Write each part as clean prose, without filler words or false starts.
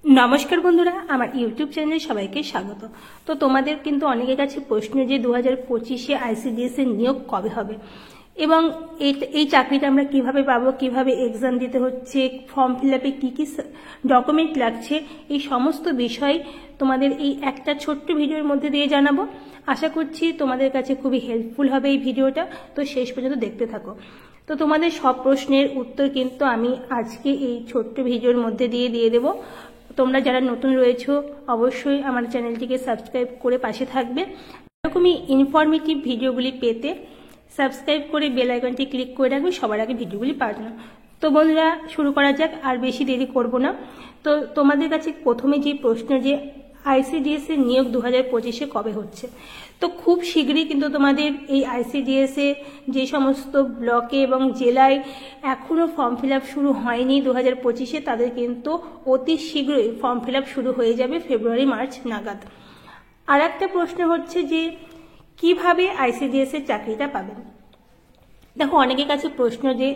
नमस्कार बंधुरा आमार यूट्यूब चैनल सबाइके स्वागत। तो तुम्हारे किन्तु अनेकेर काछे प्रश्न जे 2025 आईसीडीएस नियोग कबे होबे एबं এই চাকরিটা আমরা কিভাবে পাবো, কিভাবে एग्जाम দিতে হচ্ছে, ফর্ম ফিলআপে কি কি ডকুমেন্ট লাগছে, এই সমস্ত বিষয় তোমাদের এই একটা ছোট্ট ভিডিওর মধ্যে দিয়ে জানাবো। আশা করছি তোমাদের কাছে খুবই হেল্পফুল হবে এই ভিডিওটা, তো শেষ পর্যন্ত দেখতে থাকো। তো তোমাদের সব প্রশ্নের উত্তর কিন্তু আমি আজকে এই ছোট্ট ভিডিওর মধ্যে দিয়ে দেব। তোমরা যারা নতুন রয়েছো অবশ্যই আমার চ্যানেলটিকে সাবস্ক্রাইব করে পাশে থাকবে। এরকমই ইনফরমেটিভ ভিডিওগুলি পেতে সাবস্ক্রাইব করে বেল আইকনটি ক্লিক করে রাখবে সবার আগে ভিডিওগুলি পাওয়ার জন্য। তো বন্ধুরা শুরু করা যাক, আর বেশি দেরি করব না। তো তোমাদের কাছে প্রথমে যে প্রশ্ন যে আইসিডিএস এর নিয়োগ 2025 কবে হচ্ছে, তো খুব শীঘ্রই কিন্তু তোমাদের এই আইসিডিএস এ যে সমস্ত ব্লকে এবং জেলায় এখনো ফর্ম ফিল আপ শুরু হয়নি 2025 তাদের কিন্তু অতি শীঘ্রই ফর্ম ফিল আপ শুরু হয়ে যাবে ফেব্রুয়ারি মার্চ নাগাদ। আর একটা প্রশ্ন হচ্ছে যে কিভাবে আইসিডিএস এর চাকরিটা পাবেন। দেখো অনেকের কাছে প্রশ্ন যে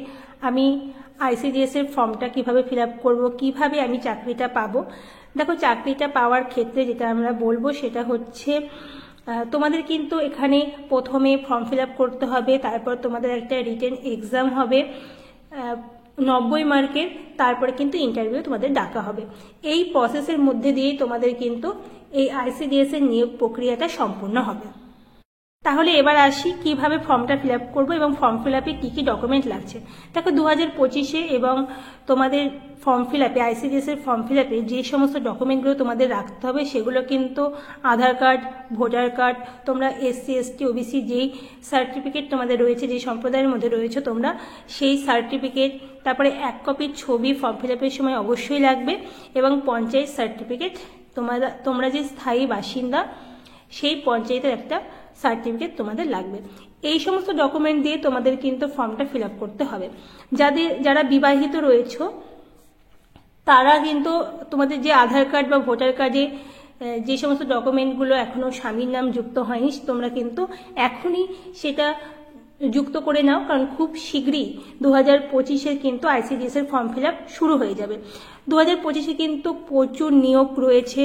আমি আইসিডিএস এর ফর্মটা কিভাবে ফিল আপ করবো, কিভাবে আমি চাকরিটা পাবো। দেখো চাকরিটা পাওয়ার ক্ষেত্রে যেটা আমরা বলবো সেটা হচ্ছে তোমাদের কিন্তু এখানে প্রথমে ফর্ম ফিল আপ করতে হবে, তারপর তোমাদের একটা রিটেন এক্সাম হবে 90 মার্কের, তারপরে কিন্তু ইন্টারভিউ তোমাদের ডাকা হবে। এই প্রসেসের মধ্যে দিয়েই তোমাদের কিন্তু এই আইসিডিএস এর নিয়োগ প্রক্রিয়াটা সম্পূর্ণ হবে। তাহলে এবার আসি কিভাবে ফর্মটা ফিল আপ করবো এবং ফর্ম ফিল আপে কী কী ডকুমেন্ট লাগছে। দেখো 2025 এবং তোমাদের ফর্ম ফিল আপে আইসিডিএস এর ফর্ম ফিল আপে যে সমস্ত ডকুমেন্টগুলো তোমাদের রাখতে হবে সেগুলো কিন্তু আধার কার্ড, ভোটার কার্ড, তোমরা এসসি এসটি ওবিসি যেই সার্টিফিকেট তোমাদের রয়েছে, যে সম্প্রদায়ের মধ্যে রয়েছে তোমরা সেই সার্টিফিকেট, তারপরে 1 কপি ছবি ফর্ম ফিল আপের সময় অবশ্যই লাগবে, এবং পঞ্চায়েত সার্টিফিকেট, তোমরা যে স্থায়ী বাসিন্দা সেই পঞ্চায়েতের একটা সার্টিফিকেট তোমাদের লাগবে। এই সমস্ত ডকুমেন্ট দিয়ে তোমাদের কিন্তু ফর্মটা ফিল আপ করতে হবে। যারা বিবাহিত রয়েছে তারা কিন্তু তোমাদের যে আধার কার্ড বা ভোটার কার্ডে যে সমস্ত ডকুমেন্টগুলো এখনো স্বামীর নাম যুক্ত হয়নি তোমরা কিন্তু এখনই সেটা যুক্ত করে নাও, কারণ খুব শীঘ্রই 2025 কিন্তু আইসিডিএস এর ফর্ম ফিল আপ শুরু হয়ে যাবে। 2025 কিন্তু প্রচুর নিয়োগ রয়েছে,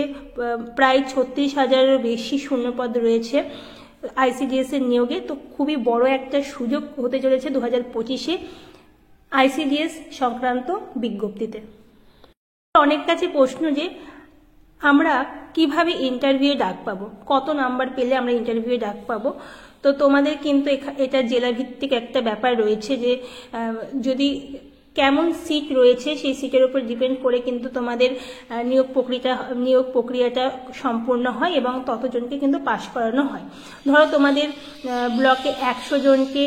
প্রায় 36,000-এর বেশি শূন্যপদ রয়েছে আইসিডিএস এর নিয়োগে। তো খুবই বড় একটা সুযোগ হতে চলেছে 2025 আইসিডিএস সংক্রান্ত বিজ্ঞপ্তিতে। অনেক কাছে প্রশ্ন যে আমরা কিভাবে ইন্টারভিউ ডাক পাবো, কত নাম্বার পেলে আমরা ইন্টারভিউ ডাক পাবো। তো তোমাদের কিন্তু এটা জেলা ভিত্তিক একটা ব্যাপার রয়েছে যে যদি কেমন সিট রয়েছে সেই সিটের উপর ডিপেন্ড করে কিন্তু তোমাদের নিয়োগ প্রক্রিয়াটা সম্পূর্ণ হয় এবং ততজনকে কিন্তু পাস করানো হয়। ধরো তোমাদের ব্লকে 100 জনকে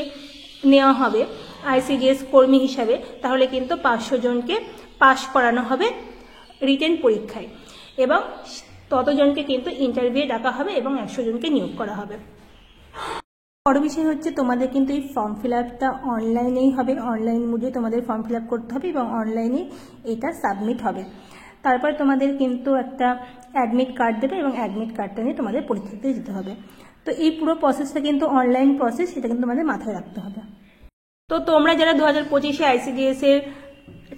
নেওয়া হবে আইসিডিএস কর্মী হিসাবে, তাহলে কিন্তু 500 জনকে পাস করানো হবে রিটেন পরীক্ষায় এবং ততজনকে কিন্তু ইন্টারভিউ ডাকা হবে এবং 100 জনকে নিয়োগ করা হবে। বড় বিষয় হচ্ছে তোমাদের কিন্তু এই ফর্ম ফিল আপটা অনলাইনেই হবে, অনলাইন মোডে তোমাদের ফর্ম ফিল আপ করতে হবে এবং অনলাইনে এটা সাবমিট হবে। তারপর তোমাদের কিন্তু একটা অ্যাডমিট কার্ড দেবে এবং অ্যাডমিট কার্ডটা নিয়ে তোমাদের পরীক্ষা দিতে যেতে হবে। তো এই পুরো প্রসেসটা কিন্তু অনলাইন প্রসেস, সেটা কিন্তু তোমাদের মাথায় রাখতে হবে। তো তোমরা যারা 2025 আইসিডিএস এর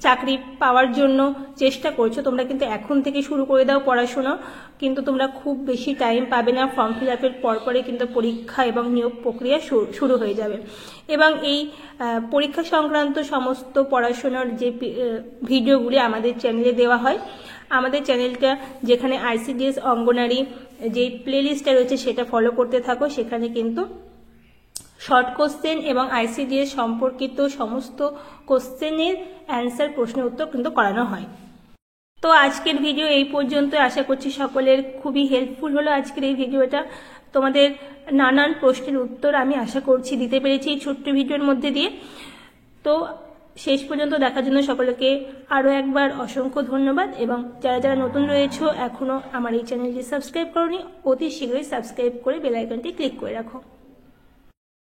চাকরি পাওয়ার জন্য চেষ্টা করছো তোমরা কিন্তু এখন থেকে শুরু করে দাও পড়াশোনা, কিন্তু তোমরা খুব বেশি টাইম পাবে না। ফর্ম ফিল আপের পরপরে কিন্তু পরীক্ষা এবং নিয়োগ প্রক্রিয়া শুরু হয়ে যাবে এবং এই পরীক্ষা সংক্রান্ত সমস্ত পড়াশোনার যে ভিডিওগুলি আমাদের চ্যানেলে দেওয়া হয়, আমাদের চ্যানেলটা যেখানে আইসিডিএস অঙ্গনারী যে প্লেলিস্টটা রয়েছে সেটা ফলো করতে থাকো। সেখানে কিন্তু শর্ট কোশ্চেন এবং আইসিডিএস সম্পর্কিত সমস্ত কোশ্চেনের অ্যান্সার, প্রশ্নের উত্তর কিন্তু করানো হয়। তো আজকের ভিডিও এই পর্যন্ত, আশা করছি সকলের খুবই হেল্পফুল হলো আজকের এই ভিডিওটা। তোমাদের নানান প্রশ্নের উত্তর আমি আশা করছি দিতে পেরেছি এই ছোট্ট ভিডিওর মধ্যে দিয়ে। তো শেষ পর্যন্ত দেখার জন্য সকলকে আরও একবার অসংখ্য ধন্যবাদ, এবং যারা নতুন রয়েছে এখনও আমার এই চ্যানেলটি সাবস্ক্রাইব করোনি অতি শীঘ্রই সাবস্ক্রাইব করে বেল আইকনটি ক্লিক করে রাখো।